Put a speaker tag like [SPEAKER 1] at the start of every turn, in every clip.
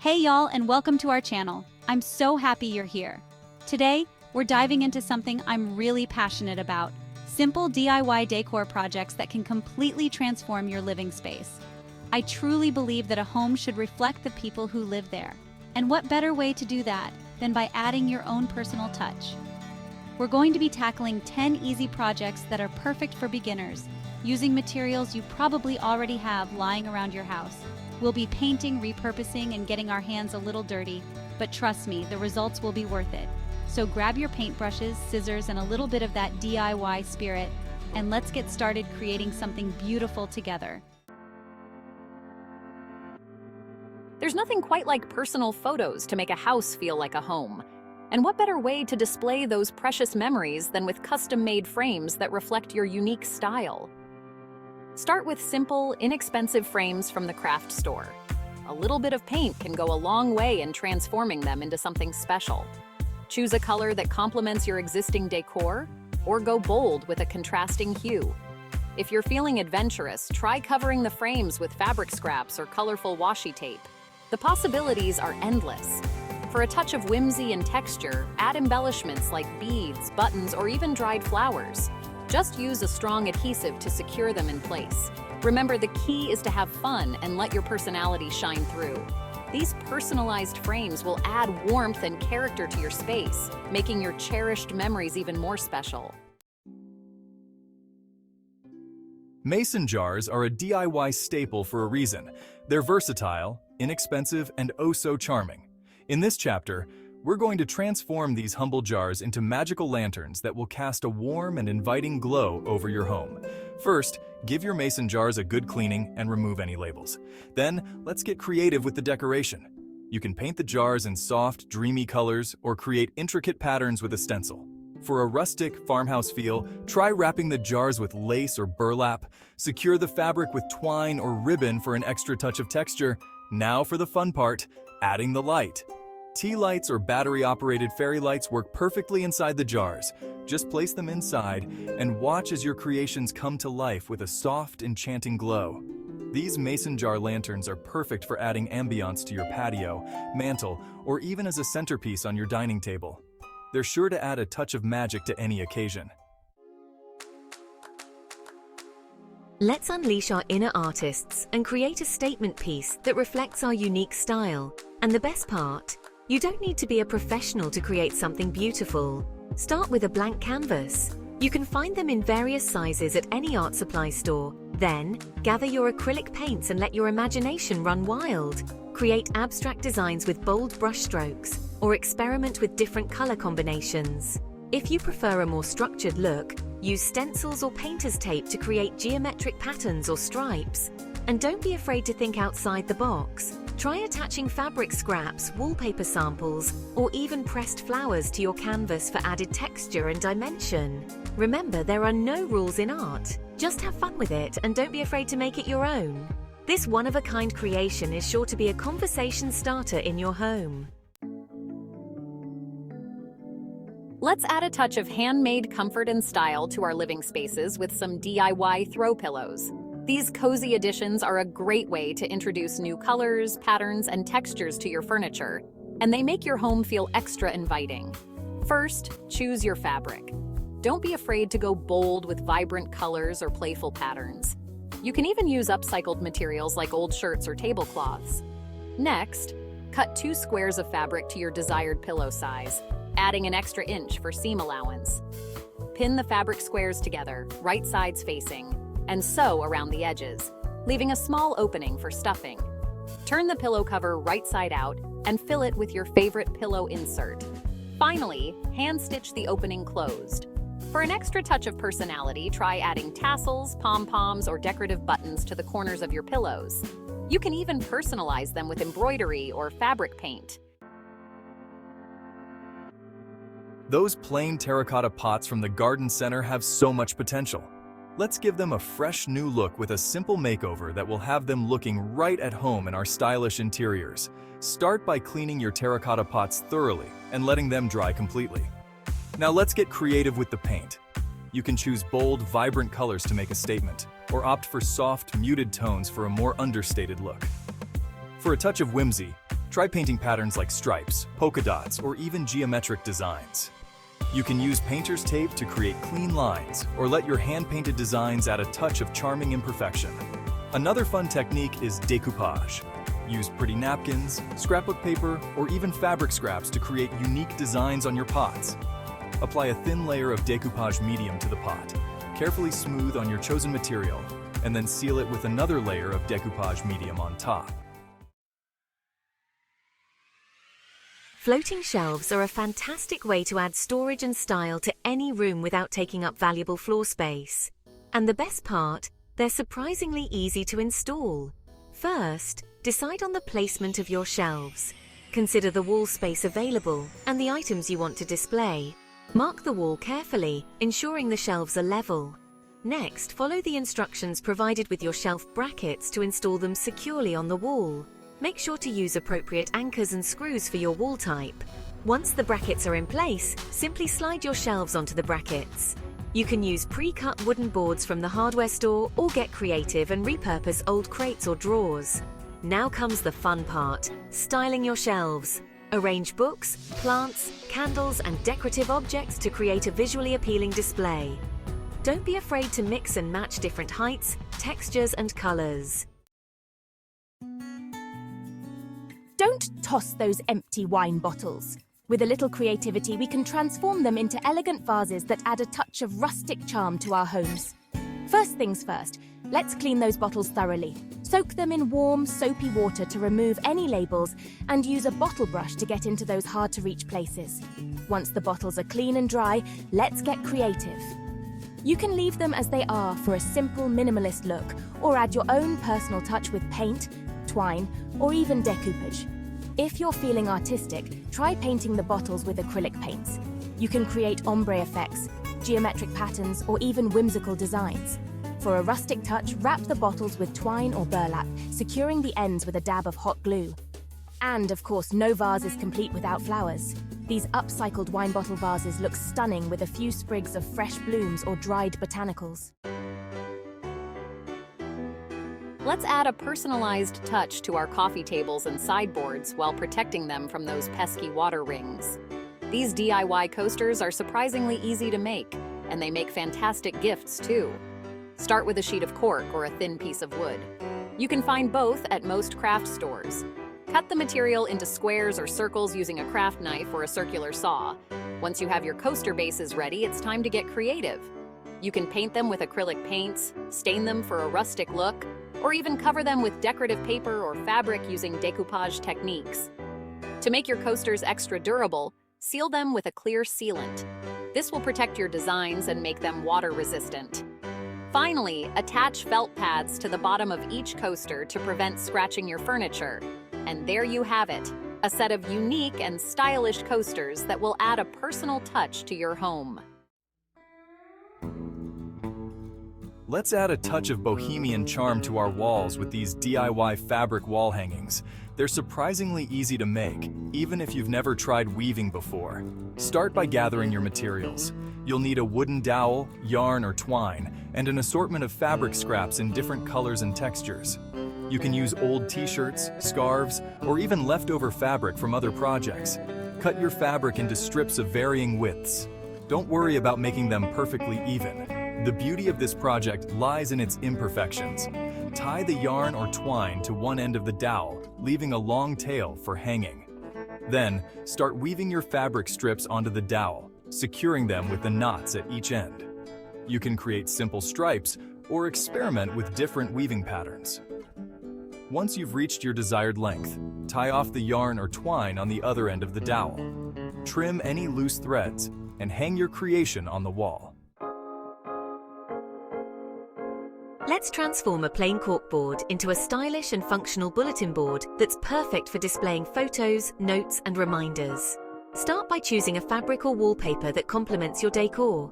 [SPEAKER 1] Hey y'all, and welcome to our channel. I'm so happy you're here. Today, we're diving into something I'm really passionate about: simple DIY decor projects that can completely transform your living space. I truly believe that a home should reflect the people who live there. And what better way to do that than by adding your own personal touch? We're going to be tackling 10 easy projects that are perfect for beginners, using materials you probably already have lying around your house. We'll be painting, repurposing, and getting our hands a little dirty, but trust me, the results will be worth it. So grab your paintbrushes, scissors, and a little bit of that DIY spirit, and let's get started creating something beautiful together.
[SPEAKER 2] There's nothing quite like personal photos to make a house feel like a home. And what better way to display those precious memories than with custom-made frames that reflect your unique style? Start with simple, inexpensive frames from the craft store. A little bit of paint can go a long way in transforming them into something special. Choose a color that complements your existing decor, or go bold with a contrasting hue. If you're feeling adventurous, try covering the frames with fabric scraps or colorful washi tape. The possibilities are endless. For a touch of whimsy and texture, add embellishments like beads, buttons, or even dried flowers. Just use a strong adhesive to secure them in place. Remember, the key is to have fun and let your personality shine through. These personalized frames will add warmth and character to your space, making your cherished memories even more special.
[SPEAKER 3] Mason jars are a DIY staple for a reason. They're versatile, inexpensive, and oh so charming. In this chapter, we're going to transform these humble jars into magical lanterns that will cast a warm and inviting glow over your home. First, give your mason jars a good cleaning and remove any labels. Then, let's get creative with the decoration. You can paint the jars in soft, dreamy colors or create intricate patterns with a stencil. For a rustic farmhouse feel, try wrapping the jars with lace or burlap. Secure the fabric with twine or ribbon for an extra touch of texture. Now for the fun part, adding the light. Tea lights or battery-operated fairy lights work perfectly inside the jars. Just place them inside and watch as your creations come to life with a soft, enchanting glow. These mason jar lanterns are perfect for adding ambiance to your patio, mantle, or even as a centerpiece on your dining table. They're sure to add a touch of magic to any occasion.
[SPEAKER 4] Let's unleash our inner artists and create a statement piece that reflects our unique style. And the best part? You don't need to be a professional to create something beautiful. Start with a blank canvas. You can find them in various sizes at any art supply store. Then, gather your acrylic paints and let your imagination run wild. Create abstract designs with bold brush strokes, or experiment with different color combinations. If you prefer a more structured look, use stencils or painter's tape to create geometric patterns or stripes. And don't be afraid to think outside the box. Try attaching fabric scraps, wallpaper samples, or even pressed flowers to your canvas for added texture and dimension. Remember, there are no rules in art. Just have fun with it and don't be afraid to make it your own. This one-of-a-kind creation is sure to be a conversation starter in your home.
[SPEAKER 2] Let's add a touch of handmade comfort and style to our living spaces with some DIY throw pillows. These cozy additions are a great way to introduce new colors, patterns, and textures to your furniture, and they make your home feel extra inviting. First, choose your fabric. Don't be afraid to go bold with vibrant colors or playful patterns. You can even use upcycled materials like old shirts or tablecloths. Next, cut 2 squares of fabric to your desired pillow size, adding an extra inch for seam allowance. Pin the fabric squares together, right sides facing, and sew around the edges, leaving a small opening for stuffing. Turn the pillow cover right side out and fill it with your favorite pillow insert. Finally, hand stitch the opening closed. For an extra touch of personality, try adding tassels, pom-poms, or decorative buttons to the corners of your pillows. You can even personalize them with embroidery or fabric paint.
[SPEAKER 3] Those plain terracotta pots from the garden center have so much potential. Let's give them a fresh new look with a simple makeover that will have them looking right at home in our stylish interiors. Start by cleaning your terracotta pots thoroughly and letting them dry completely. Now let's get creative with the paint. You can choose bold, vibrant colors to make a statement, or opt for soft, muted tones for a more understated look. For a touch of whimsy, Try painting patterns like stripes, polka dots, or even geometric designs. You can use painter's tape to create clean lines, or let your hand-painted designs add a touch of charming imperfection. Another fun technique is decoupage. Use pretty napkins, scrapbook paper, or even fabric scraps to create unique designs on your pots. Apply a thin layer of decoupage medium to the pot. Carefully smooth on your chosen material, and then seal it with another layer of decoupage medium on top.
[SPEAKER 4] Floating shelves are a fantastic way to add storage and style to any room without taking up valuable floor space. And the best part, they're surprisingly easy to install. First, decide on the placement of your shelves. Consider the wall space available and the items you want to display. Mark the wall carefully, ensuring the shelves are level. Next, follow the instructions provided with your shelf brackets to install them securely on the wall. Make sure to use appropriate anchors and screws for your wall type. Once the brackets are in place, simply slide your shelves onto the brackets. You can use pre-cut wooden boards from the hardware store or get creative and repurpose old crates or drawers. Now comes the fun part, styling your shelves. Arrange books, plants, candles, and decorative objects to create a visually appealing display. Don't be afraid to mix and match different heights, textures, and colors.
[SPEAKER 5] Don't toss those empty wine bottles. With a little creativity, we can transform them into elegant vases that add a touch of rustic charm to our homes. First things first, let's clean those bottles thoroughly. Soak them in warm, soapy water to remove any labels and use a bottle brush to get into those hard-to-reach places. Once the bottles are clean and dry, let's get creative. You can leave them as they are for a simple, minimalist look, or add your own personal touch with paint, twine, or even decoupage. If you're feeling artistic, try painting the bottles with acrylic paints. You can create ombre effects, geometric patterns, or even whimsical designs. For a rustic touch, wrap the bottles with twine or burlap, securing the ends with a dab of hot glue. And, of course, no vase is complete without flowers. These upcycled wine bottle vases look stunning with a few sprigs of fresh blooms or dried botanicals.
[SPEAKER 2] Let's add a personalized touch to our coffee tables and sideboards while protecting them from those pesky water rings. These DIY coasters are surprisingly easy to make, and they make fantastic gifts too. Start with a sheet of cork or a thin piece of wood. You can find both at most craft stores. Cut the material into squares or circles using a craft knife or a circular saw. Once you have your coaster bases ready, it's time to get creative. You can paint them with acrylic paints, stain them for a rustic look, or even cover them with decorative paper or fabric using decoupage techniques. To make your coasters extra durable, seal them with a clear sealant. This will protect your designs and make them water-resistant. Finally, attach felt pads to the bottom of each coaster to prevent scratching your furniture. And there you have it, a set of unique and stylish coasters that will add a personal touch to your home.
[SPEAKER 3] Let's add a touch of bohemian charm to our walls with these DIY fabric wall hangings. They're surprisingly easy to make, even if you've never tried weaving before. Start by gathering your materials. You'll need a wooden dowel, yarn or twine, and an assortment of fabric scraps in different colors and textures. You can use old t-shirts, scarves, or even leftover fabric from other projects. Cut your fabric into strips of varying widths. Don't worry about making them perfectly even. The beauty of this project lies in its imperfections. Tie the yarn or twine to one end of the dowel, leaving a long tail for hanging. Then, start weaving your fabric strips onto the dowel, securing them with the knots at each end. You can create simple stripes or experiment with different weaving patterns. Once you've reached your desired length, tie off the yarn or twine on the other end of the dowel. Trim any loose threads and hang your creation on the wall.
[SPEAKER 4] Let's transform a plain corkboard into a stylish and functional bulletin board that's perfect for displaying photos, notes, and reminders. Start by choosing a fabric or wallpaper that complements your decor.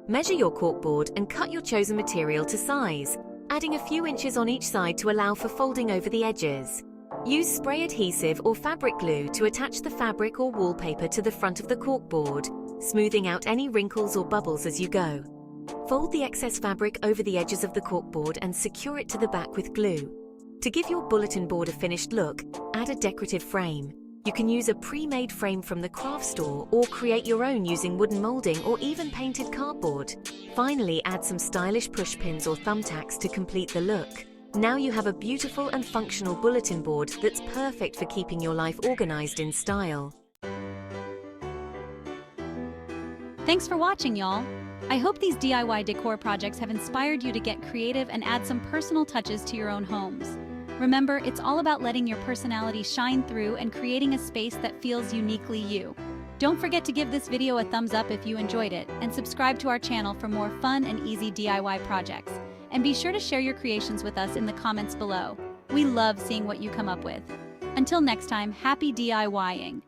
[SPEAKER 4] Measure your corkboard and cut your chosen material to size, adding a few inches on each side to allow for folding over the edges. Use spray adhesive or fabric glue to attach the fabric or wallpaper to the front of the corkboard, smoothing out any wrinkles or bubbles as you go. Fold the excess fabric over the edges of the corkboard and secure it to the back with glue. To give your bulletin board a finished look, add a decorative frame. You can use a pre-made frame from the craft store or create your own using wooden molding or even painted cardboard. Finally, add some stylish push pins or thumbtacks to complete the look. Now you have a beautiful and functional bulletin board that's perfect for keeping your life organized in style.
[SPEAKER 1] Thanks for watching, y'all. I hope these DIY decor projects have inspired you to get creative and add some personal touches to your own homes. Remember, it's all about letting your personality shine through and creating a space that feels uniquely you. Don't forget to give this video a thumbs up if you enjoyed it, and subscribe to our channel for more fun and easy DIY projects. And be sure to share your creations with us in the comments below. We love seeing what you come up with. Until next time, happy DIYing!